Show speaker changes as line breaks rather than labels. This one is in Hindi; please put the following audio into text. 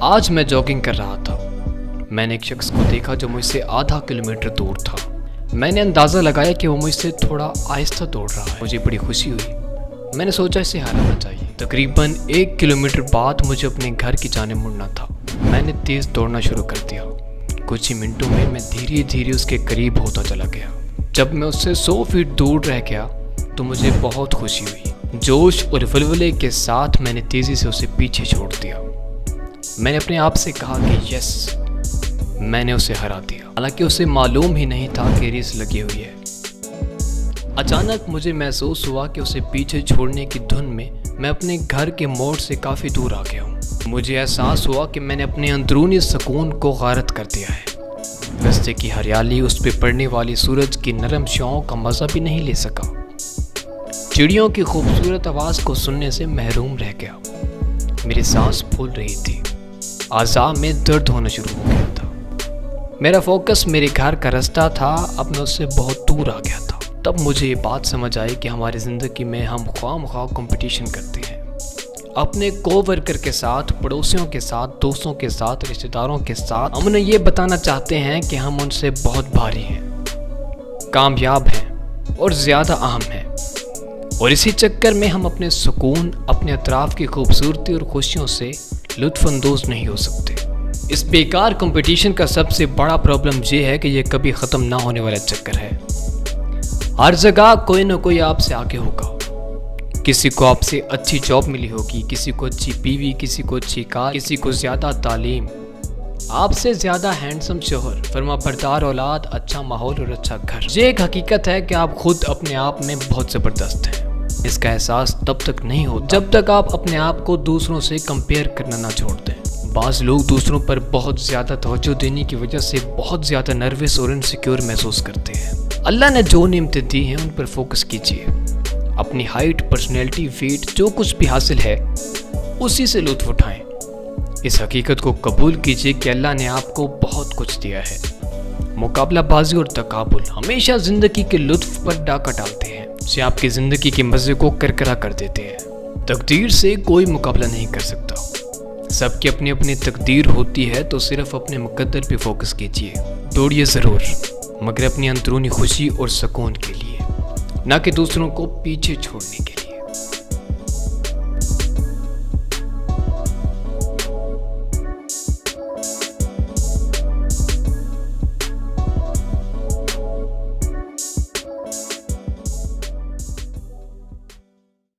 आज मैं जॉगिंग कर रहा था। मैंने एक शख्स को देखा जो मुझसे आधा किलोमीटर दूर था। मैंने अंदाज़ा लगाया कि वो मुझसे थोड़ा आहिस्ता दौड़ रहा है। मुझे बड़ी खुशी हुई। मैंने सोचा इसे हराना चाहिए। तकरीबन 1 किलोमीटर बाद मुझे अपने घर की जाने मुड़ना था। मैंने तेज़ दौड़ना शुरू कर दिया। कुछ ही मिनटों में मैं धीरे धीरे उसके करीब होता चला गया। जब मैं उससे 100 फीट दूर रह गया तो मुझे बहुत खुशी हुई। जोश और वल्वले के साथ मैंने तेज़ी से उसे पीछे छोड़ दिया। मैंने अपने आप से कहा कि यस, मैंने उसे हरा दिया। हालांकि उसे मालूम ही नहीं था कि रेस लगी हुई है। अचानक मुझे महसूस हुआ कि उसे पीछे छोड़ने की धुन में मैं अपने घर के मोड़ से काफ़ी दूर आ गया हूँ। मुझे एहसास हुआ कि मैंने अपने अंदरूनी सुकून को गारत कर दिया है। रास्ते की हरियाली, उस पर पड़ने वाली सूरज की नरम छांव का मज़ा भी नहीं ले सका। चिड़ियों की खूबसूरत आवाज़ को सुनने से महरूम रह गया। मेरी सांस फूल रही थी। आज़ा में दर्द होना शुरू हो गया था। मेरा फोकस मेरे घर का रास्ता था। अब मैं उससे बहुत दूर आ गया था। तब मुझे ये बात समझ आई कि हमारी ज़िंदगी में हम ख्वाम-ख्वाह कंपटीशन करते हैं। अपने कोवर्कर के साथ, पड़ोसियों के साथ, दोस्तों के साथ, रिश्तेदारों के साथ। हम उन्हें ये बताना चाहते हैं कि हम उनसे बहुत भारी हैं, कामयाब हैं और ज़्यादा अहम हैं। और इसी चक्कर में हम अपने सुकून, अपने अतराफ़ की खूबसूरती और खुशियों से लुत्फ़अंदोज़ नहीं हो सकते। इस बेकार कंपटीशन का सबसे बड़ा प्रॉब्लम ये है कि ये कभी ख़त्म ना होने वाला चक्कर है। हर जगह कोई ना कोई आपसे आगे होगा। किसी को आपसे अच्छी जॉब मिली होगी, किसी को अच्छी बीवी, किसी को अच्छी कार, किसी को ज़्यादा तालीम, आपसे ज़्यादा हैंडसम शोहर, फर्माबरदार औलाद, अच्छा माहौल और अच्छा घर। ये एक हकीकत है कि आप खुद अपने आप में बहुत ज़बरदस्त हैं। इसका एहसास तब तक नहीं होता जब तक आप अपने आप को दूसरों से कंपेयर करना ना छोड़ दें। बाज़ लोग दूसरों पर बहुत ज़्यादा तवज्जो देने की वजह से बहुत ज़्यादा नर्वस और इनसिक्योर महसूस करते हैं। अल्लाह ने जो नेमतें दी हैं उन पर फोकस कीजिए। अपनी हाइट, पर्सनैलिटी, वेट, जो कुछ भी हासिल है उसी से लुत्फ़ उठाएं। इस हकीकत को कबूल कीजिए कि अल्लाह ने आपको बहुत कुछ दिया है। मुकाबलाबाजी और तकाबुल हमेशा ज़िंदगी के लुत्फ़ पर डाका डालते हैं, जो आपकी ज़िंदगी के मज़े को करकरा कर देते हैं। तकदीर से कोई मुकाबला नहीं कर सकता। सबकी अपनी अपनी तकदीर होती है, तो सिर्फ अपने मुकद्दर पे फोकस कीजिए। दौड़िए ज़रूर, मगर अपनी अंदरूनी खुशी और सुकून के लिए, ना कि दूसरों को पीछे छोड़ने के लिए।